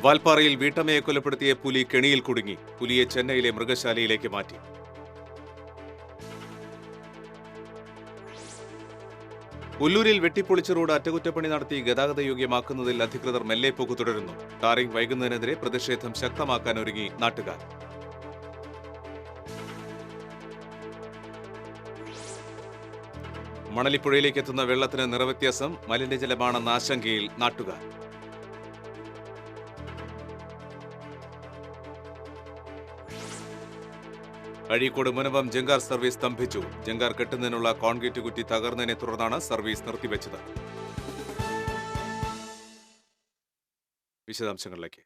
വാൽപ്പാറയിൽ വീട്ടമ്മയെ കൊലപ്പെടുത്തിയ പുലി കെണിയിൽ കുടുങ്ങി. പുലിയെ ചെന്നൈയിലെ മൃഗശാലയിലേക്ക് മാറ്റി. ഉല്ലൂരിൽ വെട്ടിപ്പൊളിച്ച റോഡ് അറ്റകുറ്റപ്പണി നടത്തി ഗതാഗതയോഗ്യമാക്കുന്നതിൽ അധികൃതർ മെല്ലെപ്പോക്ക് തുടരുന്നു. ടാറിംഗ് വൈകുന്നതിനെതിരെ പ്രതിഷേധം ശക്തമാക്കാൻ ഒരുങ്ങി നാട്ടുകാർ. മണലിപ്പുഴയിലേക്ക് എത്തുന്ന വെള്ളത്തിന് നിറവ്യത്യാസം, മലിനജലമാണെന്ന ആശങ്കയിൽ നാട്ടുകാർ. അഴീക്കോട് മുനമ്പം ജങ്കാർ സർവീസ് സ്തംഭിച്ചു. ജങ്കാർ കെട്ടുന്നതിനുള്ള കോൺക്രീറ്റ് കുറ്റി തകർന്നതിനെ തുടർന്നാണ് സർവീസ് നിർത്തിവെച്ചത്. വിശദാംശങ്ങളിലേക്ക്.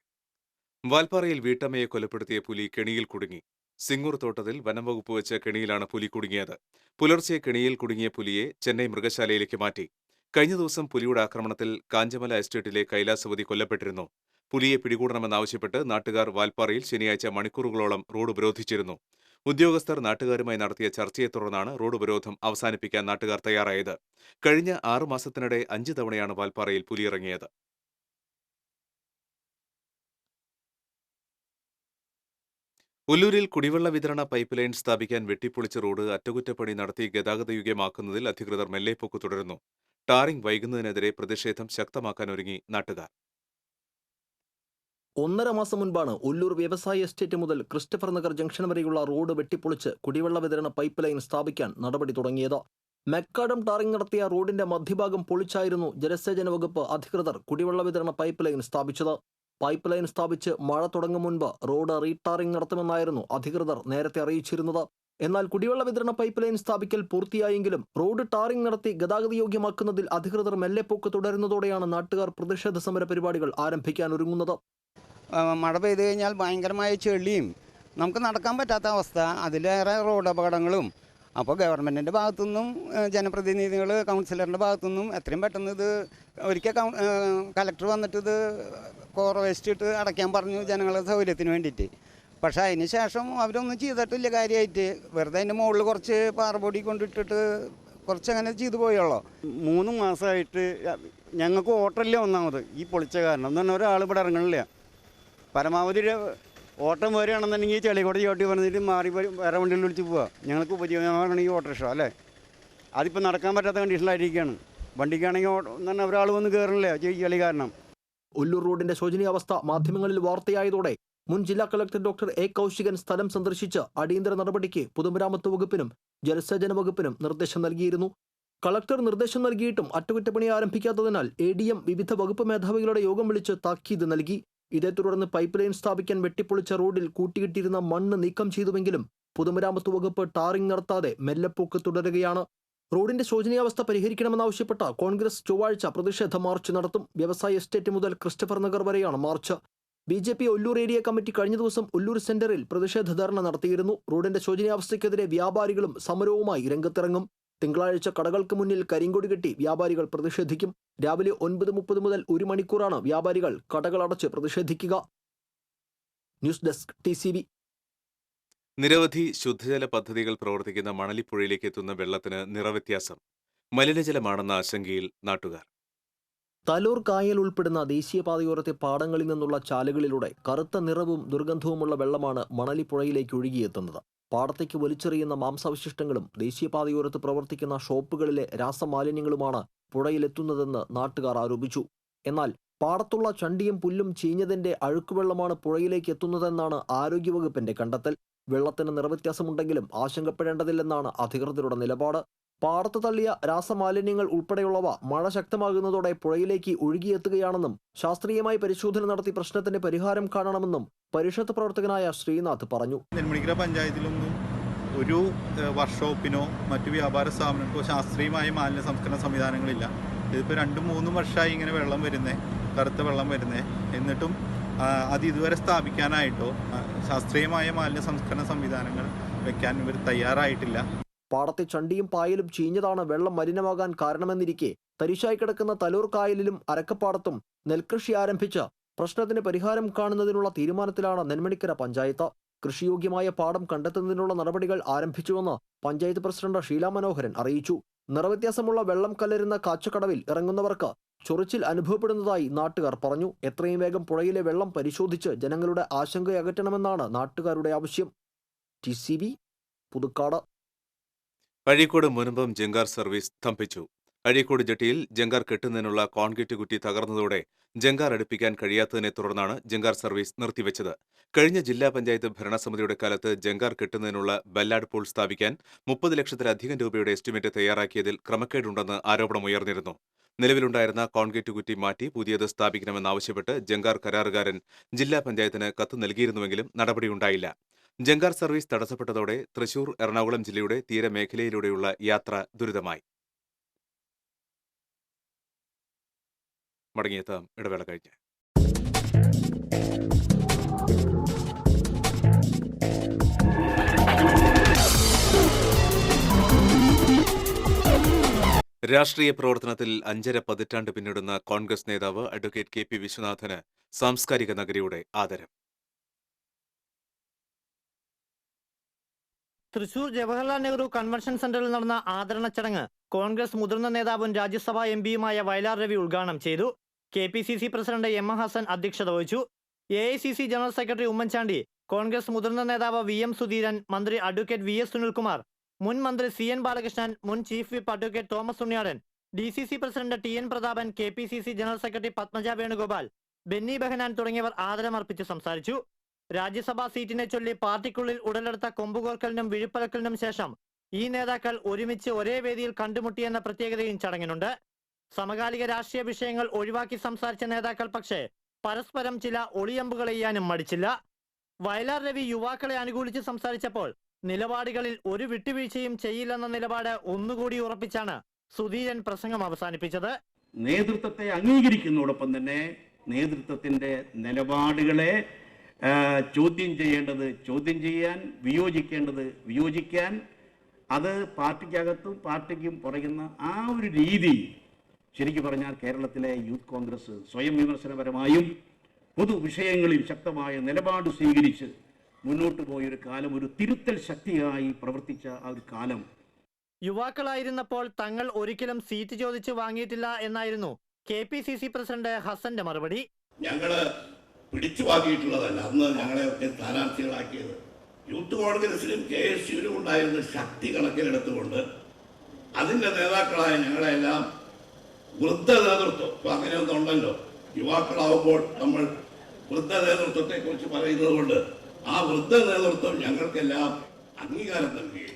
വാൽപ്പാറയിൽ വീട്ടമ്മയെ കൊലപ്പെടുത്തിയ പുലി കെണിയിൽ കുടുങ്ങി. സിംഗൂർ തോട്ടത്തിൽ വനംവകുപ്പ് വെച്ച കെണിയിലാണ് പുലി കുടുങ്ങിയത്. പുലർച്ചെ കെണിയിൽ കുടുങ്ങിയ പുലിയെ ചെന്നൈ മൃഗശാലയിലേക്ക് മാറ്റി. കഴിഞ്ഞ ദിവസം പുലിയുടെ ആക്രമണത്തിൽ കാഞ്ചമല എസ്റ്റേറ്റിലെ കൈലാസവതി കൊല്ലപ്പെട്ടിരുന്നു. പുലിയെ പിടികൂടണമെന്നാവശ്യപ്പെട്ട് നാട്ടുകാർ വാൽപ്പാറയിൽ ശനിയാഴ്ച മണിക്കൂറുകളോളം റോഡ് ഉപരോധിച്ചിരുന്നു. ഉദ്യോഗസ്ഥർ നാട്ടുകാരുമായി നടത്തിയ ചർച്ചയെ തുടർന്നാണ് റോഡ് ഉപരോധം അവസാനിപ്പിക്കാൻ നാട്ടുകാർ തയ്യാറായത്. കഴിഞ്ഞ 6 മാസത്തിനിടെ 5 തവണയാണ് വാൽപ്പാറയിൽ പുലിയിറങ്ങിയത്. ഉല്ലൂരിൽ കുടിവെള്ള വിതരണ പൈപ്പ് ലൈൻ സ്ഥാപിക്കാൻ വെട്ടിപ്പൊളിച്ച റോഡ് അറ്റകുറ്റപ്പണി നടത്തി ഗതാഗതയോഗ്യമാക്കുന്നതിൽ അധികൃതർ മെല്ലെപ്പോക്ക് തുടരുന്നു. ടാറിംഗ് വൈകുന്നതിനെതിരെ പ്രതിഷേധം ശക്തമാക്കാൻ ഒരുങ്ങി നാട്ടുകാർ. 1.5 മാസം മുൻപാണ് ഉല്ലൂർ വ്യവസായ എസ്റ്റേറ്റ് മുതൽ ക്രിസ്റ്റഫർ നഗർ ജംഗ്ഷൻ വരെയുള്ള റോഡ് വെട്ടിപ്പൊളിച്ച് കുടിവെള്ള വിതരണ പൈപ്പ് ലൈൻ സ്ഥാപിക്കാൻ നടപടി തുടങ്ങിയത്. മെക്കാഡം ടാറിംഗ് നടത്തിയ റോഡിന്റെ മധ്യഭാഗം പൊളിച്ചായിരുന്നു ജലസേചന വകുപ്പ് അധികൃതർ കുടിവെള്ള വിതരണ പൈപ്പ് ലൈൻ സ്ഥാപിച്ചത്. പൈപ്പ് ലൈൻ സ്ഥാപിച്ച് മഴ തുടങ്ങും മുൻപ് റോഡ് റീടാറിംഗ് നടത്തുമെന്നായിരുന്നു അധികൃതർ നേരത്തെ അറിയിച്ചിരുന്നത്. എന്നാൽ കുടിവെള്ള വിതരണ പൈപ്പ് ലൈൻ സ്ഥാപിക്കൽ പൂർത്തിയായെങ്കിലും റോഡ് ടാറിംഗ് നടത്തി ഗതാഗതയോഗ്യമാക്കുന്നതിൽ അധികൃതർ മെല്ലെപ്പോക്ക് തുടരുന്നതോടെയാണ് നാട്ടുകാർ പ്രതിഷേധ സമര പരിപാടികൾ ആരംഭിക്കാൻ ഒരുങ്ങുന്നത്. മഴ പെയ്തു കഴിഞ്ഞാൽ ഭയങ്കരമായ ചെളിയും നമുക്ക് നടക്കാൻ പറ്റാത്ത അവസ്ഥ, അതിലേറെ റോഡ് അപകടങ്ങളും. അപ്പോൾ ഗവൺമെൻറ്റിൻ്റെ ഭാഗത്തുനിന്നും ജനപ്രതിനിധികൾ കൗൺസിലറിൻ്റെ ഭാഗത്തുനിന്നും എത്രയും പെട്ടെന്ന് ഇത് ഒരിക്കൽ കലക്ടർ വന്നിട്ട് ഇത് കോറ വേസ്റ്റ് ഇട്ട് അടയ്ക്കാൻ പറഞ്ഞു ജനങ്ങളുടെ സൗകര്യത്തിന് വേണ്ടിയിട്ട്. പക്ഷേ അതിന് ശേഷം അവരൊന്നും ചെയ്തിട്ടില്ല കാര്യമായിട്ട്. വെറുതെ അതിൻ്റെ മുകളിൽ കുറച്ച് പാറപ്പൊടി കൊണ്ടിട്ടിട്ട് കുറച്ചങ്ങനെ ചെയ്തു പോയുള്ളൂ. 3 മാസമായിട്ട് ഞങ്ങൾക്ക് ഓട്ടമില്ല. ഒന്നാമത് ഈ പൊളിച്ച കാരണം എന്ന് പറഞ്ഞാൽ ഒരാൾ ഇവിടെ ഇറങ്ങണില്ല. പരമാവധി ഓട്ടം വരികയാണെന്നുണ്ടെങ്കിൽ ചെളി കൂടെ ചോട്ടി പറഞ്ഞിട്ട് മാറി വേറെ വണ്ടിയിൽ വിളിച്ച് പോവുക. ഞങ്ങൾക്ക് ഉപജീവനമാണെങ്കിൽ ഈ ഓട്ടോറിക്ഷ അല്ലേ, അതിപ്പോൾ നടക്കാൻ പറ്റാത്ത കണ്ടീഷനിലായിരിക്കുകയാണ്. വണ്ടിക്കാണെങ്കിൽ എന്ന് പറഞ്ഞാൽ ഒരാൾ വന്ന് കയറണില്ല ചെളി കാരണം. ഉല്ലൂർ റോഡിന്റെ ശോചനീയാവസ്ഥ മാധ്യമങ്ങളിൽ വാർത്തയായതോടെ മുൻ ജില്ലാ കളക്ടർ ഡോക്ടർ എ കൗശികൻ സ്ഥലം സന്ദർശിച്ച് അടിയന്തര നടപടിക്ക് പൊതുമരാമത്ത് വകുപ്പിനും ജലസേചന വകുപ്പിനും നിർദ്ദേശം നൽകിയിരുന്നു. കളക്ടർ നിർദ്ദേശം നൽകിയിട്ടും അറ്റകുറ്റപ്പണി ആരംഭിക്കാത്തതിനാൽ ADM വിവിധ വകുപ്പ് മേധാവികളുടെ യോഗം വിളിച്ച് താക്കീത് നൽകി. ഇതേ തുടർന്ന് പൈപ്പ് ലൈൻ സ്ഥാപിക്കാൻ വെട്ടിപ്പൊളിച്ച റോഡിൽ കൂട്ടിയിട്ടിരുന്ന മണ്ണ് നീക്കം ചെയ്തുവെങ്കിലും പൊതുമരാമത്ത് വകുപ്പ് ടാറിംഗ് നടത്താതെ മെല്ലെപ്പോക്ക് തുടരുകയാണ്. റോഡിന്റെ ശോചനീയാവസ്ഥ പരിഹരിക്കണമെന്നാവശ്യപ്പെട്ട കോൺഗ്രസ് ചൊവ്വാഴ്ച പ്രതിഷേധ മാർച്ച് നടത്തും. വ്യവസായ എസ്റ്റേറ്റ് മുതൽ ക്രിസ്റ്റഫർ നഗർ വരെയാണ് March. BJP Ulloor area committee കഴിഞ്ഞ ദിവസം ഉല്ലൂർ സെന്ററിൽ പ്രതിഷേധ ധർണ നടത്തിയിരുന്നു. റോഡിന്റെ ശോചനീയാവസ്ഥയ്ക്കെതിരെ വ്യാപാരികളും സമരവുമായി രംഗത്തിറങ്ങും. തിങ്കളാഴ്ച കടകൾക്ക് മുന്നിൽ കരിങ്കൊടി കെട്ടി വ്യാപാരികൾ പ്രതിഷേധിക്കും. രാവിലെ 9:30 മുതൽ 1 മണിക്കൂറാണ് വ്യാപാരികൾ കടകളടച്ച് പ്രതിഷേധിക്കുക. News desk TCV. നിരവധി ശുദ്ധജല പദ്ധതികൾ പ്രവർത്തിക്കുന്ന മണലിപ്പുഴയിലേക്ക് എത്തുന്ന വെള്ളത്തിന് നിറവ്യത്യാസം, മലിനജലമാണെന്ന ആശങ്കയിൽ നാട്ടുകാർ. തലൂർ കായൽ ഉൾപ്പെടുന്ന ദേശീയപാതയോരത്തെ പാടങ്ങളിൽ നിന്നുള്ള ചാലുകളിലൂടെ കറുത്ത നിറവും ദുർഗന്ധവുമുള്ള വെള്ളമാണ് മണലിപ്പുഴയിലേക്ക് ഒഴുകിയെത്തുന്നത്. പാടത്തേക്ക് വലിച്ചെറിയുന്ന മാംസാവശിഷ്ടങ്ങളും ദേശീയപാതയോരത്ത് പ്രവർത്തിക്കുന്ന ഷോപ്പുകളിലെ രാസമാലിന്യങ്ങളുമാണ് പുഴയിലെത്തുന്നതെന്ന് നാട്ടുകാർ ആരോപിച്ചു. എന്നാൽ പാടത്തുള്ള ചണ്ടിയും പുല്ലും ചീഞ്ഞതിന്റെ അഴുക്കുവെള്ളമാണ് പുഴയിലേക്ക് എത്തുന്നതെന്നാണ് ആരോഗ്യവകുപ്പിന്റെ കണ്ടെത്തൽ. വെള്ളത്തിന് നിറവ്യത്യാസമുണ്ടെങ്കിലും ആശങ്കപ്പെടേണ്ടതില്ലെന്നാണ് അധികൃതരുടെ നിലപാട്. പാടത്ത് തള്ളിയ രാസമാലിന്യങ്ങൾ ഉൾപ്പെടെയുള്ളവ മഴ ശക്തമാകുന്നതോടെ പുഴയിലേക്ക് ഒഴുകിയെത്തുകയാണെന്നും ശാസ്ത്രീയമായി പരിശോധന നടത്തി പ്രശ്നത്തിന് പരിഹാരം കാണണമെന്നും പരിഷത്ത് പ്രവർത്തകനായ ശ്രീനാഥ് പറഞ്ഞു. നെന്മണിക്കര പഞ്ചായത്തിലൊന്നും ഒരു വർക്ക്ഷോപ്പിനോ മറ്റു വ്യാപാര സ്ഥാപനങ്ങൾക്കോ ശാസ്ത്രീയമായ മാലിന്യ സംസ്കരണ സംവിധാനങ്ങളില്ല. ഇതിപ്പോൾ 2-3 വർഷമായി ഇങ്ങനെ വെള്ളം വരുന്നേ, കറുത്ത വെള്ളം വരുന്നേ, എന്നിട്ടും അത് ഇതുവരെ സ്ഥാപിക്കാനായിട്ടോ ശാസ്ത്രീയമായ മാലിന്യ സംസ്കരണ സംവിധാനങ്ങൾ വെക്കാൻ ഇവർ തയ്യാറായിട്ടില്ല. പാടത്തെ ചണ്ടിയും പായലും ചീഞ്ഞതാണ് വെള്ളം മലിനമാകാൻ കാരണമെന്നിരിക്കെ തരിശായി കിടക്കുന്ന തലൂർ കായലിലും അരക്കപ്പാടത്തും നെൽകൃഷി ആരംഭിച്ച് പ്രശ്നത്തിന് പരിഹാരം കാണുന്നതിനുള്ള തീരുമാനത്തിലാണ് നെന്മണിക്കര പഞ്ചായത്ത്. കൃഷിയോഗ്യമായ പാടം കണ്ടെത്തുന്നതിനുള്ള നടപടികൾ ആരംഭിച്ചുവെന്ന് പഞ്ചായത്ത് പ്രസിഡന്റ് ഷീല മനോഹരൻ അറിയിച്ചു. നിറവ്യത്യാസമുള്ള വെള്ളം കലരുന്ന കാച്ചക്കടവിൽ ഇറങ്ങുന്നവർക്ക് ചൊറിച്ചിൽ അനുഭവപ്പെടുന്നതായി നാട്ടുകാർ പറഞ്ഞു. എത്രയും വേഗം പുഴയിലെ വെള്ളം പരിശോധിച്ച് ജനങ്ങളുടെ ആശങ്കയകറ്റണമെന്നാണ് നാട്ടുകാരുടെ ആവശ്യം. TCV പുതുക്കാട്. അഴീക്കോട് മുനമ്പം ജങ്കാർ സർവീസ് സ്തംഭിച്ചു. അഴീക്കോട് ജെട്ടിയിൽ ജങ്കാർ കെട്ടുന്നതിനുള്ള കോൺക്രീറ്റ് കുറ്റി തകർന്നതോടെ ജങ്കാർ അടുപ്പിക്കാൻ കഴിയാത്തതിനെ തുടർന്നാണ് ജങ്കാർ സർവീസ് നിർത്തിവെച്ചത്. കഴിഞ്ഞ ജില്ലാ പഞ്ചായത്ത് ഭരണസമിതിയുടെ കാലത്ത് ജങ്കാർ കെട്ടുന്നതിനുള്ള ബല്ലാഡ് പൂൾ സ്ഥാപിക്കാൻ 30 ലക്ഷത്തിലധികം രൂപയുടെ എസ്റ്റിമേറ്റ് തയ്യാറാക്കിയതിൽ ക്രമക്കേടുണ്ടെന്ന് ആരോപണമുയർന്നിരുന്നു. നിലവിലുണ്ടായിരുന്ന കോൺക്രീറ്റ് കുറ്റി മാറ്റി പുതിയത് സ്ഥാപിക്കണമെന്നാവശ്യപ്പെട്ട് ജങ്കാർ കരാറുകാരൻ ജില്ലാ പഞ്ചായത്തിന് കത്ത് നൽകിയിരുന്നുവെങ്കിലും നടപടിയുണ്ടായില്ല. ജങ്കാർ സർവീസ് തടസ്സപ്പെട്ടതോടെ തൃശൂർ, എറണാകുളം ജില്ലയുടെ തീരമേഖലയിലൂടെയുള്ള യാത്ര ദുരിതമായി. മടങ്ങിയെത്താം ഇടവേള കഴിഞ്ഞ്. രാഷ്ട്രീയ പ്രവർത്തനത്തിൽ 5.5 പതിറ്റാണ്ട് പിന്നിടുന്ന കോൺഗ്രസ് നേതാവ് അഡ്വക്കേറ്റ് KP വിശ്വനാഥന് സാംസ്കാരിക നഗരിയുടെ ആദരം. തൃശൂർ ജവഹർലാൽ നെഹ്റു കൺവെൻഷൻ സെന്ററിൽ നടന്ന ആദരണ ചടങ്ങ് കോൺഗ്രസ് മുതിർന്ന നേതാവും രാജ്യസഭാ MP-യുമായ വയലാർ രവി ഉദ്ഘാടനം ചെയ്തു. KPCC president M. ഹസൻ അധ്യക്ഷത വഹിച്ചു. AICC general secretary Oommen Chandy, Congress മുതിർന്ന നേതാവ് VM സുധീരൻ, മന്ത്രി അഡ്വക്കേറ്റ് VS സുനിൽകുമാർ, മുൻ മന്ത്രി CN ബാലകൃഷ്ണൻ, മുൻ chief whip advocate Thomas Unniyadan, DCC president TN Prathapan, KPCC general secretary Padmaja Venugopal, Benny Behanan തുടങ്ങിയവർ ആദരമർപ്പിച്ച് സംസാരിച്ചു. രാജ്യസഭാ സീറ്റിനെ ചൊല്ലി പാർട്ടിക്കുള്ളിൽ ഉടലെടുത്ത കൊമ്പുകോർക്കലിനും വിഴുപ്പലക്കലിനും ശേഷം ഈ നേതാക്കൾ ഒരുമിച്ച് ഒരേ വേദിയിൽ കണ്ടുമുട്ടിയെന്ന പ്രത്യേകതയും ചടങ്ങിനുണ്ട്. സമകാലിക രാഷ്ട്രീയ വിഷയങ്ങൾ ഒഴിവാക്കി സംസാരിച്ച നേതാക്കൾ പക്ഷേ പരസ്പരം ചില ഒളിയമ്പുകൾ ചെയ്യാനും മടിച്ചില്ല. വയലാർ രവി യുവാക്കളെ അനുകൂലിച്ച് സംസാരിച്ചപ്പോൾ നിലപാടുകളിൽ ഒരു വിട്ടുവീഴ്ചയും ചെയ്യില്ലെന്ന നിലപാട് ഒന്നുകൂടി ഉറപ്പിച്ചാണ് സുധീരൻ പ്രസംഗം അവസാനിപ്പിച്ചത്. നേതൃത്വത്തെ അംഗീകരിക്കുന്നതോടൊപ്പം തന്നെ നേതൃത്വത്തിന്റെ നിലപാടുകളെ ചോദ്യം ചെയ്യേണ്ടത് ചോദ്യം ചെയ്യാൻ, വിയോജിക്കേണ്ടത് വിയോജിക്കാൻ, അത് പാർട്ടിക്കകത്തും പാർട്ടിക്കും പറയുന്ന ആ ഒരു രീതി ശരിക്കും പറഞ്ഞാൽ കേരളത്തിലെ യൂത്ത് കോൺഗ്രസ് സ്വയം വിമർശനപരമായും പൊതുവിഷയങ്ങളിൽ ശക്തമായ നിലപാട് സ്വീകരിച്ച് മുന്നോട്ട് പോയൊരു കാലം, ഒരു തിരുത്തൽ ശക്തിയായി പ്രവർത്തിച്ച ആ ഒരു കാലം. യുവാക്കളായിരുന്നപ്പോൾ തങ്ങൾ ഒരിക്കലും സീറ്റ് ചോദിച്ച് വാങ്ങിയിട്ടില്ല എന്നായിരുന്നു KPCC പ്രസിഡന്റ് ഹസന്റെ മറുപടി. ഞങ്ങള് പിടിച്ചു വാങ്ങിയിട്ടുള്ളതല്ല. അന്ന് ഞങ്ങളെ സ്ഥാനാർത്ഥികളാക്കിയത് യൂത്ത് കോൺഗ്രസിലും KSUവിലും ഉണ്ടായിരുന്ന ശക്തി കണക്കിലെടുത്തുകൊണ്ട് അതിൻ്റെ നേതാക്കളായ ഞങ്ങളെല്ലാം വൃദ്ധ നേതൃത്വം, ഇപ്പം അങ്ങനെയൊന്നും ഉണ്ടല്ലോ, യുവാക്കളാവുമ്പോൾ നമ്മൾ വൃദ്ധ നേതൃത്വത്തെ കുറിച്ച് പറയുന്നത് കൊണ്ട് ആ വൃദ്ധ നേതൃത്വം ഞങ്ങൾക്കെല്ലാം അംഗീകാരം നൽകുകയും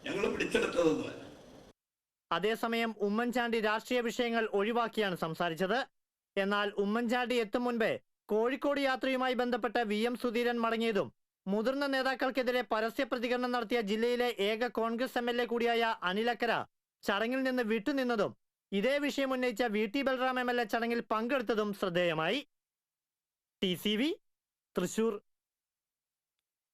ഞങ്ങൾ പിടിച്ചെടുത്തതൊന്നുമല്ല. അതേസമയം ഉമ്മൻചാണ്ടി രാഷ്ട്രീയ വിഷയങ്ങൾ ഒഴിവാക്കിയാണ് സംസാരിച്ചത്. എന്നാൽ ഉമ്മൻചാണ്ടി എത്തും മുൻപേ കോഴിക്കോട് യാത്രയുമായി ബന്ധപ്പെട്ട് VM സുധീരൻ മടങ്ങിയതും മുതിർന്ന നേതാക്കൾക്കെതിരെ പരസ്യ പ്രതികരണം നടത്തിയ ജില്ലയിലെ ഏക കോൺഗ്രസ് MLA കൂടിയായ അനിലക്കര ചടങ്ങിൽ നിന്ന് വിട്ടുനിന്നതും ഇതേ വിഷയം ഉന്നയിച്ച VT ബൽറാം MLA ചടങ്ങിൽ പങ്കെടുത്തതും ശ്രദ്ധേയമായി. TCV തൃശൂർ.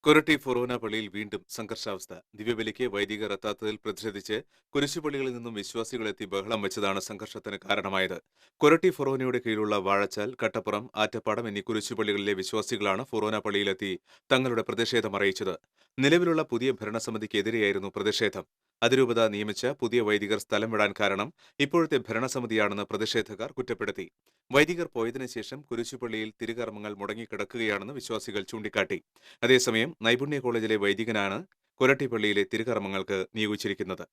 കൊരട്ടി ഫൊറോന പള്ളിയിൽ വീണ്ടും സംഘർഷാവസ്ഥ. ദിവ്യബലിക്ക് വൈദികർ എത്താത്തതിൽ പ്രതിഷേധിച്ച് കുരിശുപള്ളികളിൽ നിന്നും വിശ്വാസികളെത്തി ബഹളം വെച്ചതാണ് സംഘർഷത്തിന് കാരണമായത്. കൊരട്ടി ഫൊറോനയുടെ കീഴിലുള്ള വാഴച്ചാൽ, കട്ടപ്പുറം, ആറ്റപ്പാടം എന്നീ കുരിശുപള്ളികളിലെ വിശ്വാസികളാണ് ഫൊറോന പള്ളിയിലെത്തി തങ്ങളുടെ പ്രതിഷേധം അറിയിച്ചത്. നിലവിലുള്ള പുതിയ ഭരണസമിതിക്കെതിരെയായിരുന്നു പ്രതിഷേധം. അതിരൂപത നിയമിച്ച പുതിയ വൈദികർ സ്ഥലം വിടാൻ കാരണം ഇപ്പോഴത്തെ ഭരണസമിതിയാണെന്ന് പ്രതിഷേധക്കാർ കുറ്റപ്പെടുത്തി. വൈദികർ പോയതിനു ശേഷം കുരിശുപള്ളിയിൽ തിരുകർമ്മങ്ങൾ മുടങ്ങിക്കിടക്കുകയാണെന്ന് വിശ്വാസികൾ ചൂണ്ടിക്കാട്ടി. അതേസമയം നൈപുണ്യ കോളേജിലെ വൈദികനാണ് കൊരട്ടി പള്ളിയിലെ തിരുകർമ്മങ്ങൾക്ക് നിയോഗിച്ചിരിക്കുന്നത്.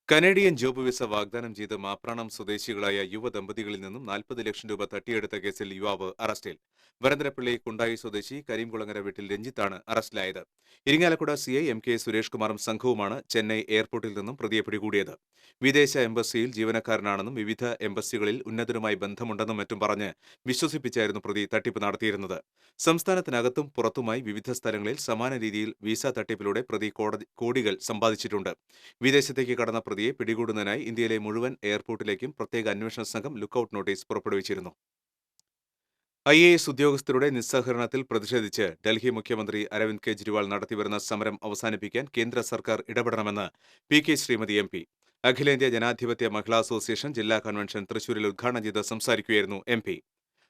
കനേഡിയൻ ജോബ് വിസ വാഗ്ദാനം ചെയ്ത് മാപ്രാണം സ്വദേശികളായ യുവദമ്പതികളിൽ നിന്നും 40 ലക്ഷം രൂപ തട്ടിയെടുത്ത കേസിൽ യുവാവ് അറസ്റ്റിൽ. വരന്തരപ്പള്ളി കുണ്ടായി സ്വദേശി കരീംകുളങ്ങര വീട്ടിൽ രഞ്ജിത്താണ് അറസ്റ്റിലായത്. ഇരിങ്ങാലക്കുട CI MK സുരേഷ് കുമാറും സംഘവുമാണ് ചെന്നൈ എയർപോർട്ടിൽ നിന്നും പ്രതിയെ പിടികൂടിയത്. വിദേശ എംബസിയിൽ ജീവനക്കാരനാണെന്നും വിവിധ എംബസികളിൽ ഉന്നതരുമായി ബന്ധമുണ്ടെന്നും മറ്റും പറഞ്ഞ് വിശ്വസിപ്പിച്ചായിരുന്നു പ്രതി തട്ടിപ്പ് നടത്തിയിരുന്നത്. സംസ്ഥാനത്തിനകത്തും പുറത്തുമായി വിവിധ സ്ഥലങ്ങളിൽ സമാന രീതിയിൽ വിസ തട്ടിപ്പിലൂടെ പ്രതി കോടികൾ സമ്പാദിച്ചിട്ടുണ്ട്. വിദേശത്തേക്ക് കടന്ന പ്രതിയെ പിടികൂടുന്നതിനായി ഇന്ത്യയിലെ മുഴുവൻ എയർപോർട്ടിലേക്കും പ്രത്യേക അന്വേഷണ സംഘം ലുക്കൌട്ട് നോട്ടീസ് പുറപ്പെടുവിച്ചിരുന്നു. IAS ഉദ്യോഗസ്ഥരുടെ നിസ്സഹകരണത്തിൽ പ്രതിഷേധിച്ച് ഡൽഹി മുഖ്യമന്ത്രി അരവിന്ദ് കെജ്രിവാൾ നടത്തിവരുന്ന സമരം അവസാനിപ്പിക്കാൻ കേന്ദ്ര സർക്കാർ ഇടപെടണമെന്ന് PK ശ്രീമതി MP. അഖിലേന്ത്യാ ജനാധിപത്യ മഹിളാ അസോസിയേഷൻ ജില്ലാ കൺവെൻഷൻ തൃശൂരിൽ ഉദ്ഘാടനം ചെയ്ത് സംസാരിക്കുകയായിരുന്നു MP.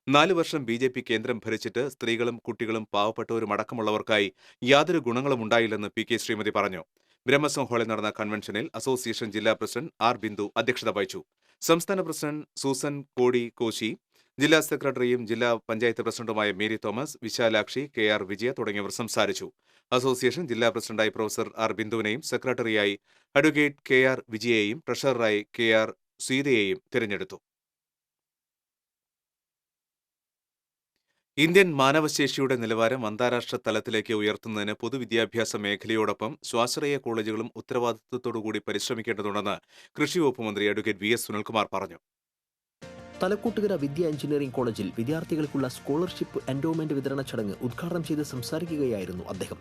4 വർഷം BJP കേന്ദ്രം ഭരിച്ചിട്ട് സ്ത്രീകളും കുട്ടികളും പാവപ്പെട്ടവരുമടക്കമുള്ളവർക്കായി യാതൊരു ഗുണങ്ങളും ഉണ്ടായില്ലെന്ന് PK ശ്രീമതി പറഞ്ഞു. ബ്രഹ്മസം ഹാളിൽ നടന്ന കൺവെൻഷനിൽ അസോസിയേഷൻ ജില്ലാ പ്രസിഡന്റ് R. ബിന്ദു അധ്യക്ഷത വഹിച്ചു. സംസ്ഥാന പ്രസിഡന്റ് സൂസൻ കോടി കോശി, ജില്ലാ സെക്രട്ടറിയും ജില്ലാ പഞ്ചായത്ത് പ്രസിഡന്റുമായ മേരി തോമസ്, വിശാലാക്ഷി, KR വിജയ തുടങ്ങിയവർ സംസാരിച്ചു. അസോസിയേഷൻ ജില്ലാ പ്രസിഡന്റായി പ്രൊഫസർ R. ബിന്ദുവിനെയും സെക്രട്ടറിയായി അഡ്വക്കേറ്റ് KR വിജയയെയും ട്രഷററായി KR സീതയെയും തിരഞ്ഞെടുത്തു. ഇന്ത്യൻ മാനവശേഷിയുടെ നിലവാരം അന്താരാഷ്ട്ര തലത്തിലേക്ക് ഉയർത്തുന്നതിന് പൊതുവിദ്യാഭ്യാസ മേഖലയോടൊപ്പം സ്വാശ്രയ കോളേജുകളും ഉത്തരവാദിത്വത്തോടുകൂടി പരിശ്രമിക്കേണ്ടതുണ്ടെന്ന് കൃഷി വകുപ്പ് മന്ത്രി അഡ്വക്കേറ്റ് VS സുനിൽകുമാർ പറഞ്ഞു. തലക്കൂട്ടുകര വിദ്യ എഞ്ചിനീയറിംഗ് കോളേജിൽ വിദ്യാർത്ഥികൾക്കുള്ള സ്കോളർഷിപ്പ് എൻഡോമെന്റ് വിതരണ ചടങ്ങ് ഉദ്ഘാടനം ചെയ്ത് സംസാരിക്കുകയായിരുന്നു അദ്ദേഹം.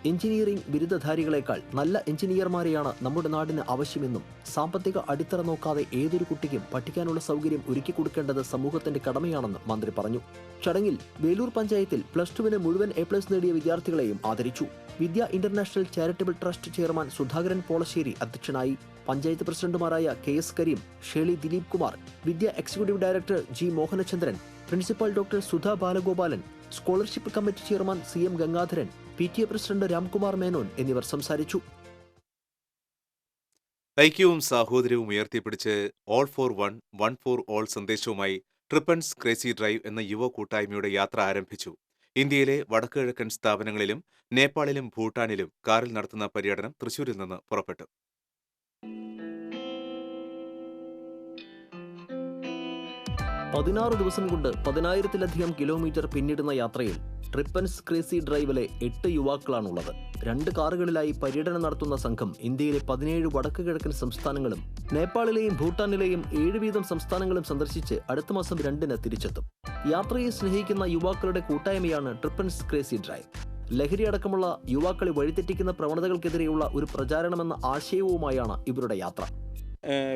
എഞ്ചിനീയറിംഗ് ബിരുദധാരികളെക്കാൾ നല്ല എഞ്ചിനീയർമാരെയാണ് നമ്മുടെ നാടിന് ആവശ്യമെന്നും സാമ്പത്തിക അടിത്തറ നോക്കാതെ ഏതൊരു കുട്ടിക്കും പഠിക്കാനുള്ള സൗകര്യം ഒരുക്കിക്കൊടുക്കേണ്ടത് സമൂഹത്തിന്റെ കടമയാണെന്ന് മന്ത്രി പറഞ്ഞു. ചടങ്ങിൽ വേലൂർ പഞ്ചായത്തിൽ +2 മുഴുവൻ A+ നേടിയ വിദ്യാർത്ഥികളെയും ആദരിച്ചു. Vidya international charitable trust chairman Sudhakaran Polassery അധ്യക്ഷനായി. പഞ്ചായത്ത് പ്രസിഡന്റുമാരായ KS Kareem, Sheli Dileep Kumar, Vidya executive director G. Mohanachandran, principal doctor Sudha Balagopalan, scholarship committee chairman CM Gangadharan, PTA president Ramkumar Menon എന്നിവർ സംസാരിച്ചു. ഐക്യവും സാഹോദര്യവും ഉയർത്തിപ്പിടിച്ച് all for one for all സന്ദേശവുമായി ട്രിപ്പൻസ് ക്രേസി ഡ്രൈവ് എന്ന യുവ കൂട്ടായ്മയുടെ യാത്ര ആരംഭിച്ചു. ഇന്ത്യയിലെ വടക്കുകിഴക്കൻ സ്ഥാപനങ്ങളിലും നേപ്പാളിലും ഭൂട്ടാനിലും കാറിൽ നടത്തുന്ന പര്യടനം തൃശൂരിൽ നിന്ന് പുറപ്പെട്ടു. പതിനാറ് ദിവസം കൊണ്ട് 10,000-ലധികം കിലോമീറ്റർ പിന്നിടുന്ന യാത്രയിൽ ട്രിപ്പൻസ് ക്രേസി ഡ്രൈവിലെ 8 യുവാക്കളാണുള്ളത്. 2 കാറുകളിലായി പര്യടനം നടത്തുന്ന സംഘം ഇന്ത്യയിലെ 17 വടക്ക് കിഴക്കൻ സംസ്ഥാനങ്ങളും നേപ്പാളിലെയും ഭൂട്ടാനിലെയും 7 വീതം സംസ്ഥാനങ്ങളും സന്ദർശിച്ച് അടുത്ത മാസം 2-ന് തിരിച്ചെത്തും. യാത്രയെ സ്നേഹിക്കുന്ന യുവാക്കളുടെ കൂട്ടായ്മയാണ് ട്രിപ്പൻസ് ക്രേസി ഡ്രൈവ്. ലഹരി അടക്കമുള്ള യുവാക്കളെ വഴിതെറ്റിക്കുന്ന പ്രവണതകൾക്കെതിരെയുള്ള ഒരു പ്രചാരണമെന്ന ആശയവുമായാണ് ഇവരുടെ യാത്ര.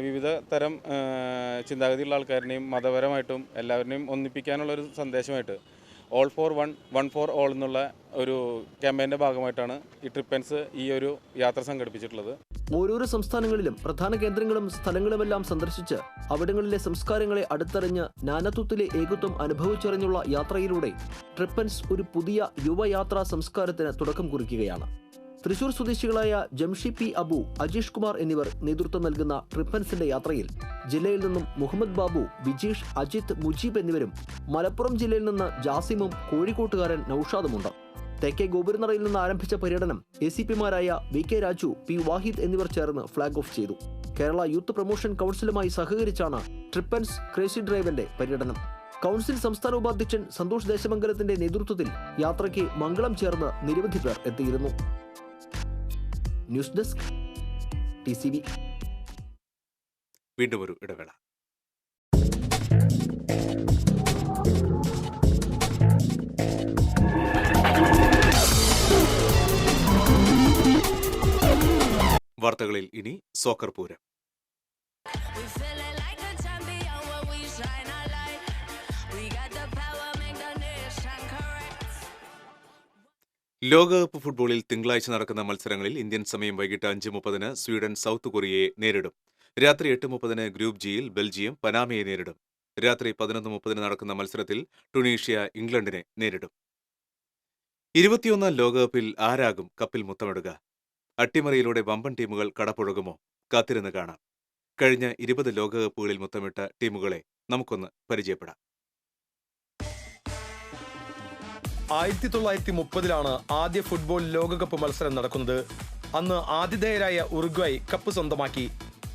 വിവിധ തരം ചിന്താഗതിയുള്ള ആൾക്കാരിനെയും മതപരമായിട്ടും എല്ലാവരിനെയും ഒന്നിപ്പിക്കാനുള്ളൊരു സന്ദേശമായിട്ട് all for one for all എന്നുള്ള ഒരു ക്യാമ്പയിൻ്റെ ഭാഗമായിട്ടാണ് ഈ ട്രിപ്പൻസ് ഈ ഒരു യാത്ര സംഘടിപ്പിച്ചിട്ടുള്ളത്. ഓരോരോ സംസ്ഥാനങ്ങളിലും പ്രധാന കേന്ദ്രങ്ങളും സ്ഥലങ്ങളുമെല്ലാം സന്ദർശിച്ച് അവിടങ്ങളിലെ സംസ്കാരങ്ങളെ അടുത്തറിഞ്ഞ് നാനത്വത്തിലെ ഏകത്വം അനുഭവിച്ചറിഞ്ഞുള്ള യാത്രയിലൂടെ ട്രിപ്പൻസ് ഒരു പുതിയ യുവയാത്രാ സംസ്കാരത്തിന് തുടക്കം കുറിക്കുകയാണ്. തൃശൂർ സ്വദേശികളായ ജംഷി P. അബു, അജീഷ് കുമാർ എന്നിവർ നേതൃത്വം നൽകുന്ന ട്രിപ്പൻസിന്റെ യാത്രയിൽ ജില്ലയിൽ നിന്നും മുഹമ്മദ് ബാബു, ബിജീഷ്, അജിത്, മുജീബ് എന്നിവരും മലപ്പുറം ജില്ലയിൽ നിന്ന് ജാസിമും കോഴിക്കോട്ടുകാരൻ നൌഷാദുമുണ്ട്. തെക്കേ ഗോപുരനടയിൽ നിന്ന് ആരംഭിച്ച പര്യടനം ACPമാരായ VK രാജു, P. വാഹിദ് എന്നിവർ ചേർന്ന് ഫ്ളാഗ് ഓഫ് ചെയ്തു. കേരള യൂത്ത് പ്രൊമോഷൻ കൗൺസിലുമായി സഹകരിച്ചാണ് ട്രിപ്പൻസ് ക്രേസി ഡ്രൈവിന്റെ പര്യടനം. കൗൺസിൽ സംസ്ഥാന ഉപാധ്യക്ഷൻ സന്തോഷ് ദേശമംഗലത്തിന്റെ നേതൃത്വത്തിൽ യാത്രയ്ക്ക് മംഗളം ചേർന്ന് നിരവധി പേർ എത്തിയിരുന്നു. News desk TCV. വീണ്ടും ഒരു ഇടവേള. വാർത്തകളിൽ ഇനി സോക്കർ പൂരം. ലോകകപ്പ് ഫുട്ബോളിൽ തിങ്കളാഴ്ച നടക്കുന്ന മത്സരങ്ങളിൽ ഇന്ത്യൻ സമയം വൈകിട്ട് 5:30 സ്വീഡൻ സൗത്ത് കൊറിയയെ നേരിടും. രാത്രി 8:30 ഗ്രൂപ്പ് ജിയിൽ ബെൽജിയം പനാമയെ നേരിടും. രാത്രി 11:30 നടക്കുന്ന മത്സരത്തിൽ ടുണീഷ്യ ഇംഗ്ലണ്ടിനെ നേരിടും. 21 ലോകകപ്പിൽ ആരാകും കപ്പിൽ മുത്തമിടുക? അട്ടിമറിയിലൂടെ വമ്പൻ ടീമുകൾ കടപുഴകുമോ? കാത്തിരുന്ന് കാണാം. കഴിഞ്ഞ 20 ലോകകപ്പുകളിൽ മുത്തമിട്ട ടീമുകളെ നമുക്കൊന്ന് പരിചയപ്പെടാം. 1930 ആദ്യ ഫുട്ബോൾ ലോകകപ്പ് മത്സരം നടക്കുന്നത്. അന്ന് ആതിഥേയരായ ഉറുഗ്വായ് കപ്പ് സ്വന്തമാക്കി.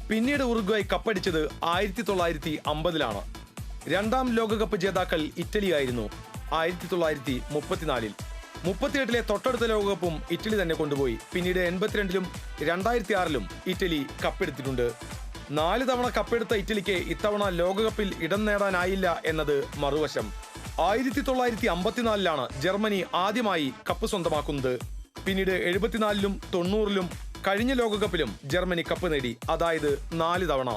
പിന്നീട് ഉറുഗ്വായ് കപ്പടിച്ചത് 1950 രണ്ടാം ലോകകപ്പ് ജേതാക്കൾ ഇറ്റലിയായിരുന്നു 1934. 38 തൊട്ടടുത്ത ലോകകപ്പും ഇറ്റലി തന്നെ കൊണ്ടുപോയി. പിന്നീട് 82 2006 ഇറ്റലി കപ്പെടുത്തിട്ടുണ്ട്. 4 തവണ കപ്പെടുത്ത ഇറ്റലിക്ക് ഇത്തവണ ലോകകപ്പിൽ ഇടം നേടാനായില്ല എന്നത് മറുവശം. 1954 ജർമ്മനി ആദ്യമായി കപ്പ് സ്വന്തമാക്കുന്നത്. പിന്നീട് 74 90 കഴിഞ്ഞ ലോകകപ്പിലും ജർമ്മനി കപ്പ് നേടി. അതായത് 4 തവണ.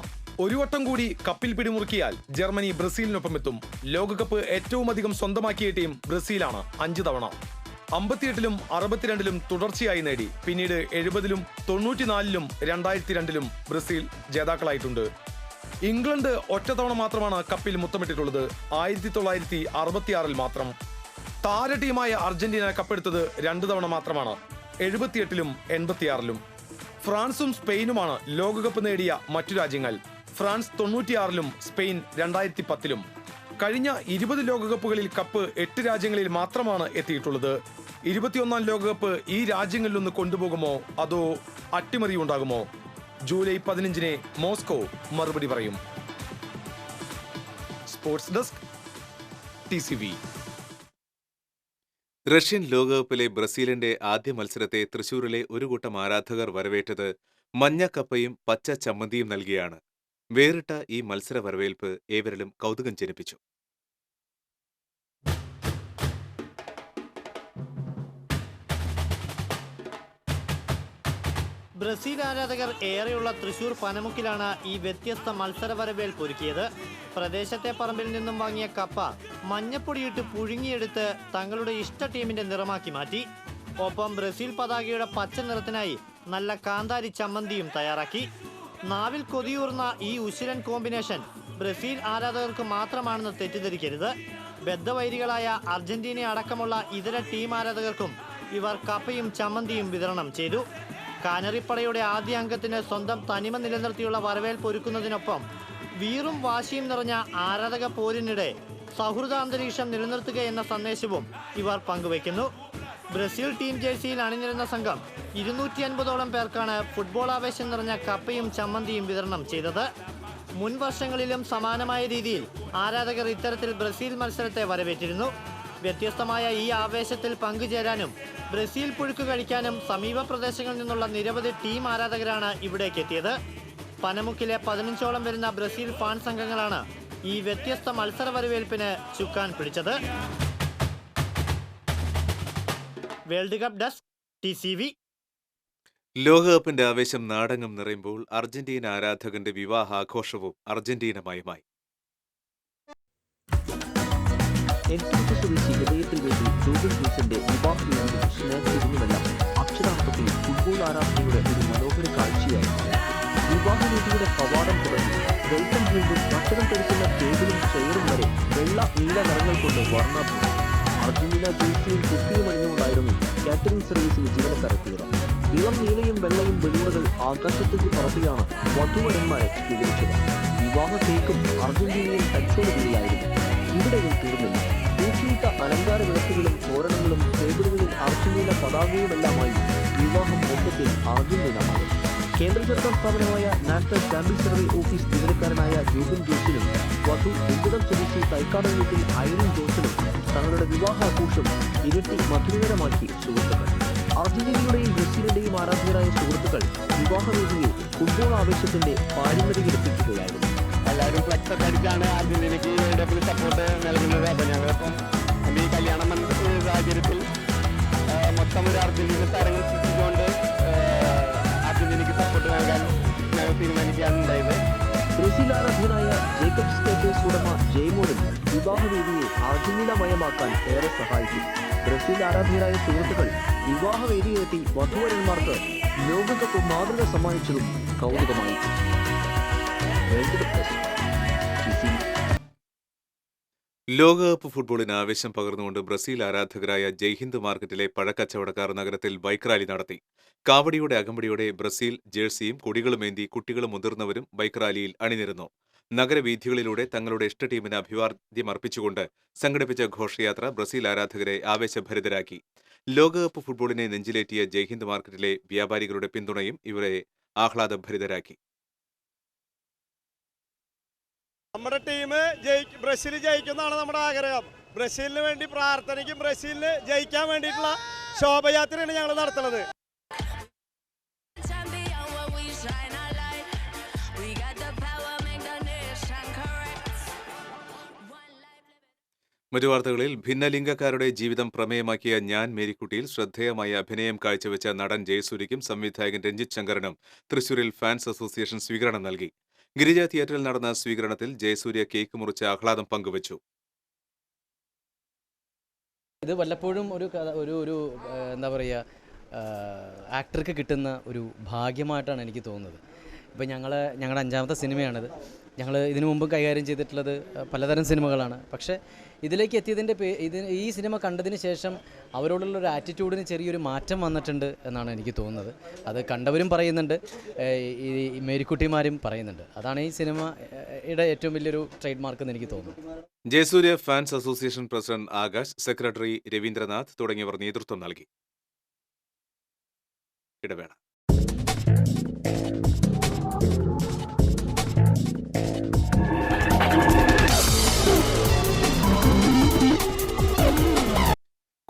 ഒരു വട്ടം കൂടി കപ്പിൽ പിടിമുറുക്കിയാൽ ജർമ്മനി ബ്രസീലിനൊപ്പം എത്തും. ലോകകപ്പ് ഏറ്റവും അധികം സ്വന്തമാക്കിയ ടീം ബ്രസീലാണ് 5 തവണ. 58 62 തുടർച്ചയായി നേടി. പിന്നീട് 70 94 2002 ബ്രസീൽ ജേതാക്കളായിട്ടുണ്ട്. ഇംഗ്ലണ്ട് ഒറ്റത്തവണ മാത്രമാണ് കപ്പിൽ മുത്തമിട്ടിട്ടുള്ളത്, 1966 മാത്രം. താര ടീമായ അർജന്റീന കപ്പെടുത്തത് 2 തവണ മാത്രമാണ്, 78-ലും 86-ലും. ഫ്രാൻസും സ്പെയിനുമാണ് ലോകകപ്പ് നേടിയ മറ്റു രാജ്യങ്ങൾ. ഫ്രാൻസ് 96-ലും സ്പെയിൻ 2010-ലും. കഴിഞ്ഞ 20 ലോകകപ്പുകളിൽ കപ്പ് 8 രാജ്യങ്ങളിൽ മാത്രമാണ് എത്തിയിട്ടുള്ളത്. 21-ാം ലോകകപ്പ് ഈ രാജ്യങ്ങളിലൊന്ന് കൊണ്ടുപോകുമോ അതോ അട്ടിമറി ഉണ്ടാകുമോ? ജൂലൈ 15-ന് മോസ്കോ മറുപടി പറയും. Sports desk, TCV. റഷ്യൻ ലോകകപ്പിലെ ബ്രസീലിന്റെ ആദ്യ മത്സരത്തെ തൃശൂരിലെ ഒരു കൂട്ടം ആരാധകർ വരവേറ്റത് മഞ്ഞ കപ്പയും പച്ച ചമ്മന്തിയും നൽകിയാണ്. വേറിട്ട ഈ മത്സര വരവേൽപ്പ് ഏവരിലും കൗതുകം ജനിപ്പിച്ചു. ബ്രസീൽ ആരാധകർ ഏറെയുള്ള തൃശൂർ പനമുക്കിലാണ് ഈ വ്യത്യസ്ത മത്സര വരവേൽപ്പ് ഒരുക്കിയത്. പ്രദേശത്തെ പറമ്പിൽ നിന്നും വാങ്ങിയ കപ്പ മഞ്ഞപ്പൊടിയിട്ട് പുഴുങ്ങിയെടുത്ത് തങ്ങളുടെ ഇഷ്ട ടീമിന്റെ നിറമാക്കി മാറ്റി. ഒപ്പം ബ്രസീൽ പതാകയുടെ പച്ച നിറത്തിനായി നല്ല കാന്താരി ചമ്മന്തിയും തയ്യാറാക്കി. നാവിൽ കൊതിയൂർന്ന ഈ ഉശിരൻ കോമ്പിനേഷൻ ബ്രസീൽ ആരാധകർക്ക് മാത്രമാണെന്ന് തെറ്റിദ്ധരിക്കരുത്. ബദ്ധവൈരികളായ അർജന്റീന അടക്കമുള്ള ഇതര ടീം ആരാധകർക്കും ഇവർ കപ്പയും ചമ്മന്തിയും വിതരണം ചെയ്തു. കാനറിപ്പടയുടെ ആദ്യ അംഗത്തിന് സ്വന്തം തനിമ നിലനിർത്തിയുള്ള വരവേൽപ്പ് ഒരുക്കുന്നതിനൊപ്പം വീറും വാശിയും നിറഞ്ഞ ആരാധക പോരിനിടെ സൗഹൃദാന്തരീക്ഷം നിലനിർത്തുക എന്ന സന്ദേശവും ഇവർ പങ്കുവയ്ക്കുന്നു. ബ്രസീൽ ടീം ജേഴ്സിയിൽ അണിനിരുന്ന സംഘം 250ഓളം പേർക്കാണ് ഫുട്ബോൾ ആവേശം നിറഞ്ഞ കപ്പയും ചമ്മന്തിയും വിതരണം ചെയ്തത്. മുൻ വർഷങ്ങളിലും സമാനമായ രീതിയിൽ ആരാധകർ ഇത്തരത്തിൽ ബ്രസീൽ മത്സരത്തെ വരവേറ്റിരുന്നു. വ്യത്യസ്തമായ ഈ ആവേശത്തിൽ പങ്കുചേരാനും ബ്രസീൽ പുഴുക്ക് കഴിക്കാനും സമീപ പ്രദേശങ്ങളിൽ നിന്നുള്ള നിരവധി ടീം ആരാധകരാണ് ഇവിടേക്ക് എത്തിയത്. പനമുക്കിലെ 15ഓളം വരുന്ന ബ്രസീൽ ഫാൻ സംഘങ്ങളാണ് ഈ വ്യത്യസ്ത മത്സര വരവേൽപ്പിന് ചുക്കാൻ പിടിച്ചത്. World cup desk, TCV. ലോകകപ്പിന്റെ ആവേശം നാടെങ്ങും നിറയുമ്പോൾ അർജന്റീന ആരാധകന്റെ വിവാഹാഘോഷവും അർജന്റീനമയമായി. ഹൃദയത്തിൽ വേണ്ടി ജോബിൻ ജോസിന്റെ വിവാഹ വേദിയും സ്നേഹത്തിനുമെല്ലാം അക്ഷരാർത്ഥത്തിൽ ഫുട്ബോൾ ആരാധനയുടെ ഒരു മനോഹര കാഴ്ചയായി. വിവാഹവേദിയുടെ കവാടം തുടങ്ങി വെൽക്കം ഡ്രിങ്കും ഭക്ഷണം കഴിക്കുന്ന ടേബിളും ചെയറും വരെ വെള്ള നീല നിറങ്ങൾ കൊണ്ട് വർണ്ണാഭം. അർജന്റീന ജേഴ്സിയും കുട്ടിയും അണിഞ്ഞുകൊണ്ടായിരുന്നു കാറ്ററിംഗ് സർവീസിൽ ജീവനക്കാരെത്തിയത്. ഇളം നീലയും വെള്ളയും ബലൂണുകൾ ആകാശത്തേക്ക് പറത്തിയാണ് വധുവരന്മാരെ സ്വീകരിച്ചത്. വിവാഹ കേക്കും അർജന്റീനയിൽ ടച്ചോടുകൂടിയായിരുന്നു. ഇവിടെയും തീർന്നില്ല. തൂക്കിയിട്ട അലങ്കാര വിളക്കുകളും തോരണങ്ങളും ടേബിളുകളിൽ അർജന്റീന പതാകയുമെല്ലാമായി വിവാഹം മൊത്തത്തിൽ അർജന്റീനമായി. കേന്ദ്ര സർക്കാർ സ്ഥാപനമായ നാഷണൽ സാമ്പിൾ സർവേ ഓഫീസ് ജീവനക്കാരനായ ജോബിൻ ജോസിനും വധു വിവിധം സ്വദേശി തൈക്കാട് വീട്ടിൽ ഐറിൻ ജോസിനും തങ്ങളുടെ വിവാഹാഘോഷം ഇരട്ടി മധുരകരമാക്കി സുഹൃത്തുക്കൾ. അർജന്റീനയുടെയും ബ്രസീലിന്റെയും ആരാധകരായ സുഹൃത്തുക്കൾ വിവാഹവേദിയിൽ ഫുട്ബോൾ ആവേശത്തിന്റെ പാരമ്പര്യപ്പെടുത്തിക്കുകയായിരുന്നു. എല്ലാവരും ഫ്ലെക്സ് ഒക്കെ അടിച്ചാണ് അർജന്റീനയ്ക്ക് വേൾഡ് കപ്പിൽ സപ്പോർട്ട് നൽകുന്നത്. അപ്പോൾ ഞങ്ങളിപ്പം ഈ കല്യാണം സാഹചര്യത്തിൽ മൊത്തം ഒരു അർജന്റീന താരങ്ങൾ സൃഷ്ടിച്ചുകൊണ്ട് അർജന്റീനയ്ക്ക് സപ്പോർട്ട് നൽകാൻ ഞങ്ങൾ തീരുമാനിക്കാനുണ്ടായത്. ബ്രസീൽ ആരാധകനായ ജേക്കബ് സ്റ്റേറ്റേഴ്സ് ഉടമ ജെയ്മോനും വിവാഹവേദിയെ അർജന്റീനമയമാക്കാൻ ഏറെ സഹായിച്ചു. ബ്രസീൽ ആരാധകരായ സുഹൃത്തുക്കൾ വിവാഹവേദിയിലെത്തി വധുവരന്മാർക്ക് ലോകകപ്പ് മാതൃക സമ്മാനിച്ചതും കൗതുകമായി. ലോകകപ്പ് ഫുട്ബോളിന് ആവേശം പകർന്നുകൊണ്ട് ബ്രസീൽ ആരാധകരായ ജയ്ഹിന്ദ് മാർക്കറ്റിലെ പഴക്കച്ചവടക്കാർ നഗരത്തിൽ ബൈക്ക് റാലി നടത്തി. കാവടിയുടെ അകമ്പടിയോടെ ബ്രസീൽ ജേഴ്സിയും കൊടികളുമേന്തി കുട്ടികളും മുതിർന്നവരും ബൈക്ക് റാലിയിൽ അണിനിരന്നു. നഗരവീഥികളിലൂടെ തങ്ങളുടെ ഇഷ്ട ടീമിന് അഭിവാദ്യമർപ്പിച്ചുകൊണ്ട് സംഘടിപ്പിച്ച ഘോഷയാത്ര ബ്രസീൽ ആരാധകരെ ആവേശഭരിതരാക്കി. ലോകകപ്പ് ഫുട്ബോളിനെ നെഞ്ചിലേറ്റിയ ജയ്ഹിന്ദ് മാർക്കറ്റിലെ വ്യാപാരികളുടെ പിന്തുണയും ഇവരെ ആഹ്ലാദഭരിതരാക്കി. നമ്മുടെ ടീം ബ്രസീൽ ജയിക്കുന്നതാണ് നമ്മുടെ ആഗ്രഹം. ബ്രസീലിന് വേണ്ടി പ്രാർത്ഥനയ്ക്കും ബ്രസീലിന് ജയിക്കാൻ വേണ്ടിയിട്ടുള്ള ശോഭയാത്രയാണ് ഞങ്ങൾ നടത്തുന്നത്. മറ്റു വാർത്തകളിൽ ഭിന്നലിംഗക്കാരുടെ ജീവിതം പ്രമേയമാക്കിയ ഞാൻ മേരിക്കുട്ടിയിൽ ശ്രദ്ധേയമായ അഭിനയം കാഴ്ചവെച്ച നടൻ ജയസൂര്യയ്ക്കും സംവിധായകൻ രഞ്ജിത്ത് ശങ്കറിനും തൃശൂരിൽ ഫാൻസ് അസോസിയേഷൻ സ്വീകരണം നൽകി. ഗിരിജ തിയേറ്ററിൽ നടന്ന സ്വീകരണത്തിൽ ജയസൂര്യ കേക്ക് മുറിച്ച് ആഹ്ലാദം പങ്കുവച്ചു. ഇത് വല്ലപ്പോഴും ഒരു എന്താ പറയുക, ആക്ടർക്ക് കിട്ടുന്ന ഒരു ഭാഗ്യമായിട്ടാണ് എനിക്ക് തോന്നുന്നത്. ഇപ്പോൾ ഞങ്ങളുടെ 5ാമത്തെ സിനിമയാണിത്. ഞങ്ങൾ ഇതിനു മുമ്പ് കൈകാര്യം ചെയ്തിട്ടുള്ളത് പലതരം സിനിമകളാണ്. പക്ഷേ ഇതിലേക്ക് എത്തിയതിൻ്റെ ഈ സിനിമ കണ്ടതിന് ശേഷം അവരോടുള്ള ഒരു ആറ്റിറ്റ്യൂഡിന് ചെറിയൊരു മാറ്റം വന്നിട്ടുണ്ട് എന്നാണ് എനിക്ക് തോന്നുന്നത്. അത് കണ്ടവരും പറയുന്നുണ്ട്, ഈ മേരിക്കുട്ടിമാരും പറയുന്നുണ്ട്. അതാണ് ഈ സിനിമയുടെ ഏറ്റവും വലിയൊരു ട്രേഡ് മാർക്ക് എന്ന് എനിക്ക് തോന്നുന്നു. Jayasurya fans association president Akash, secretary Ravindranath തുടങ്ങിയവർ നേതൃത്വം നൽകി. ഇടവേള.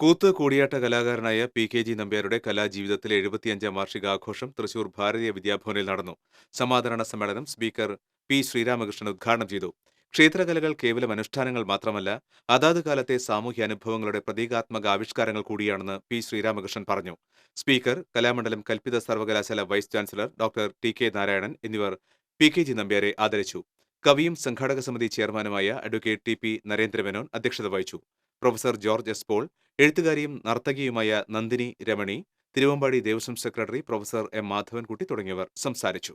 കൂത്ത് കൂടിയാട്ട കലാകാരനായ PKG നമ്പ്യാരുടെ കലാജീവിതത്തിലെ 75ാം വാർഷികാഘോഷം തൃശൂർ ഭാരതീയ വിദ്യാഭവനിൽ നടന്നു. സമാദരണ സമ്മേളനം സ്പീക്കർ P. ശ്രീരാമകൃഷ്ണൻ ഉദ്ഘാടനം ചെയ്തു. ക്ഷേത്രകലകൾ കേവലം അനുഷ്ഠാനങ്ങൾ മാത്രമല്ല, അതാത് കാലത്തെ സാമൂഹ്യ അനുഭവങ്ങളുടെ പ്രതീകാത്മക ആവിഷ്കാരങ്ങൾ കൂടിയാണെന്ന് P. ശ്രീരാമകൃഷ്ണൻ പറഞ്ഞു. സ്പീക്കർ, കലാമണ്ഡലം കൽപ്പിത സർവകലാശാല vice chancellor doctor TK Narayanan എന്നിവർ PKG നമ്പ്യാരെ ആദരിച്ചു. കവിയും സംഘാടക സമിതി ചെയർമാനുമായ അഡ്വക്കേറ്റ് TP നരേന്ദ്രമേനോൻ അധ്യക്ഷത വഹിച്ചു. പ്രൊഫസർ ജോർജ് എസ് പോൾ, എഴുത്തുകാരിയും നർത്തകിയുമായ Nandini Ramani, Thiruvambadi Devaswom secretary professor M. Madhavankutty തുടങ്ങിയവർ സംസാരിച്ചു.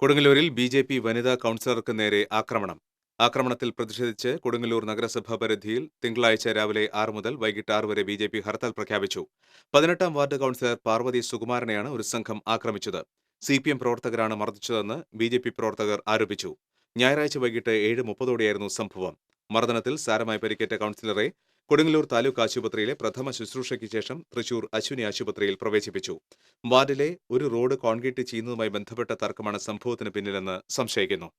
കൊടുങ്ങല്ലൂരിൽ BJP വനിതാ കൗൺസിലർക്ക് നേരെ ആക്രമണം. ആക്രമണത്തിൽ പ്രതിഷേധിച്ച് കൊടുങ്ങല്ലൂർ നഗരസഭാ പരിധിയിൽ തിങ്കളാഴ്ച രാവിലെ 6 മുതൽ വൈകിട്ട് 6 വരെ BJP ഹർത്താൽ പ്രഖ്യാപിച്ചു. 18ാം വാർഡ് കൗൺസിലർ പാർവതി സുകുമാരനെയാണ് ഒരു സംഘം ആക്രമിച്ചത്. CPM പ്രവർത്തകരാണ് മർദ്ദിച്ചതെന്ന് BJP പ്രവർത്തകർ ആരോപിച്ചു. ഞായറാഴ്ച വൈകിട്ട് 7:30ഓടെയായിരുന്നു സംഭവം. മർദ്ദനത്തിൽ സാരമായി പരിക്കേറ്റ കൗൺസിലറെ കൊടുങ്ങല്ലൂർ താലൂക്ക് ആശുപത്രിയിലെ പ്രഥമ ശുശ്രൂഷയ്ക്ക് ശേഷം തൃശൂർ അശ്വിനി ആശുപത്രിയിൽ പ്രവേശിപ്പിച്ചു. വാർഡിലെ ഒരു റോഡ് കോൺക്രീറ്റ് ചെയ്യുന്നതുമായി ബന്ധപ്പെട്ട തർക്കമാണ് സംഭവത്തിന് പിന്നിലെന്ന് സംശയിക്കുന്നു.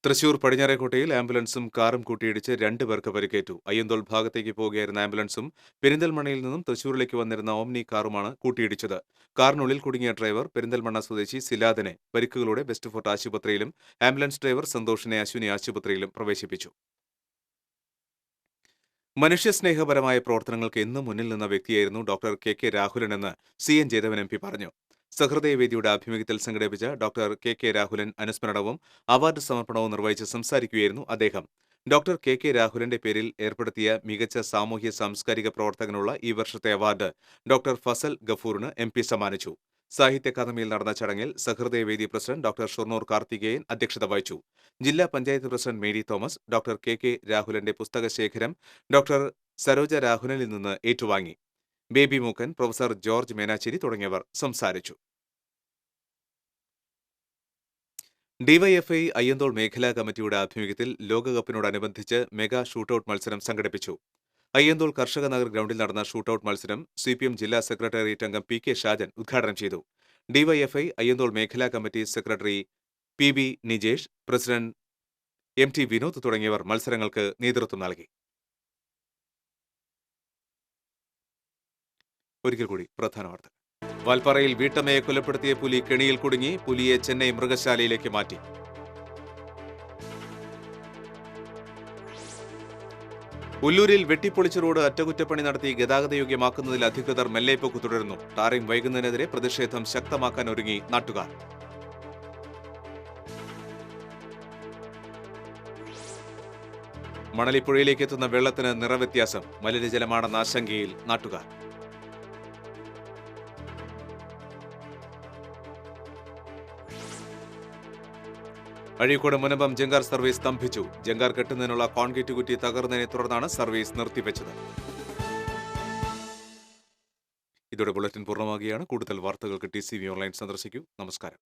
തൃശൂർ പടിഞ്ഞാറേക്കോട്ടയിൽ ആംബുലൻസും കാറും കൂട്ടിയിടിച്ച് 2 പേർക്ക് പരിക്കേറ്റു. അയ്യന്തോൾ ഭാഗത്തേക്ക് പോകുകയായിരുന്ന ആംബുലൻസും പെരിന്തൽമണ്ണയിൽ നിന്നും തൃശൂരിലേക്ക് വന്നിരുന്ന ഓമ്നി കാറുമാണ് കൂട്ടിയിടിച്ചത്. കാറിനുള്ളിൽ കുടുങ്ങിയ ഡ്രൈവർ പെരിന്തൽമണ്ണ സ്വദേശി സിലാദിനെ പരിക്കുകളോടെ വെസ്റ്റ് ഫോർട്ട് ആശുപത്രിയിലും ആംബുലൻസ് ഡ്രൈവർ സന്തോഷിനെ അശ്വിനി ആശുപത്രിയിലും പ്രവേശിപ്പിച്ചു. മനുഷ്യസ്നേഹപരമായ പ്രവർത്തനങ്ങൾക്ക് എന്നും മുന്നിൽ നിന്ന വ്യക്തിയായിരുന്നു doctor KK രാഹുലനെന്ന് CN Jayadevan MP പറഞ്ഞു. സഹൃദയവേദിയുടെ ആഭിമുഖ്യത്തിൽ സംഘടിപ്പിച്ച ഡോക്ടർ KK രാഹുലൻ അനുസ്മരണവും അവാർഡ് സമർപ്പണവും നിർവഹിച്ച് സംസാരിക്കുകയായിരുന്നു അദ്ദേഹം. ഡോക്ടർ KK രാഹുലന്റെ പേരിൽ ഏർപ്പെടുത്തിയ മികച്ച സാമൂഹ്യ സാംസ്കാരിക പ്രവർത്തകനുള്ള ഈ വർഷത്തെ അവാർഡ് ഡോക്ടർ ഫസൽ ഗഫൂറിന് MP സമ്മാനിച്ചു. സാഹിത്യ അക്കാദമിയിൽ നടന്ന ചടങ്ങിൽ സഹൃദയവേദി പ്രസിഡന്റ് ഡോക്ടർ ഷൊർണൂർ കാർത്തികേയൻ അധ്യക്ഷത വഹിച്ചു. ജില്ലാ panchayat president Mary Thomas doctor KK രാഹുലന്റെ പുസ്തകശേഖരം ഡോക്ടർ സരോജ രാഹുലനിൽ നിന്ന് ഏറ്റുവാങ്ങി. ബേബി മൂക്കൻ, പ്രൊഫസർ ജോർജ് മേനാച്ചേരി തുടങ്ങിയവർ സംസാരിച്ചു. DYFI അയ്യന്തോൾ മേഖലാ കമ്മിറ്റിയുടെ ആഭിമുഖ്യത്തിൽ ലോകകപ്പിനോടനുബന്ധിച്ച് മെഗാ ഷൂട്ടൌട്ട് മത്സരം സംഘടിപ്പിച്ചു. അയ്യന്തോൾ കർഷക നഗർ ഗ്രൗണ്ടിൽ നടന്ന ഷൂട്ടൌട്ട് മത്സരം CPM ജില്ലാ സെക്രട്ടേറിയറ്റ് അംഗം PK ഷാജൻ ഉദ്ഘാടനം ചെയ്തു. DYFI അയ്യന്തോൾ മേഖലാ committee secretary PB Nijesh, president MT Vinod തുടങ്ങിയവർ മത്സരങ്ങൾക്ക് നേതൃത്വം നൽകി. ഒരിക്കൽ കൂടി പ്രധാന വാർത്തകൾ. വാൽപ്പാറയിൽ വീട്ടമ്മയെ കൊലപ്പെടുത്തിയ പുലി കെണിയിൽ കുടുങ്ങി. പുലിയെ ചെന്നൈ മൃഗശാലയിലേക്ക് മാറ്റി. ഉല്ലൂരിൽ വെട്ടിപ്പൊളിച്ച റോഡ് അറ്റകുറ്റപ്പണി നടത്തി ഗതാഗതയോഗ്യമാക്കുന്നതിൽ അധികൃതർ മെല്ലെപ്പോക്ക് തുടരുന്നു. ടാറിംഗ് വൈകുന്നതിനെതിരെ പ്രതിഷേധം ശക്തമാക്കാൻ ഒരുങ്ങി നാട്ടുകാർ. മണലിപ്പുഴയിലേക്ക് എത്തുന്ന വെള്ളത്തിന് നിറവ്യത്യാസം. മലിനജലമാണെന്ന ആശങ്കയിൽ നാട്ടുകാർ. അഴീക്കോട് മുനമ്പം ജങ്കാർ സർവീസ് സ്തംഭിച്ചു. ജങ്കാർ കെട്ടുന്നതിനുള്ള കോൺക്രീറ്റ് കുറ്റി തകർന്നതിനെ തുടർന്നാണ് സർവീസ് നിർത്തിവെച്ചത്. ഇതോടെ ബുള്ളറ്റിൻ പൂർണ്ണമാകുകയാണ്. കൂടുതൽ വാർത്തകൾക്ക് TCV ഓൺലൈൻ സന്ദർശിക്കൂ. നമസ്കാരം.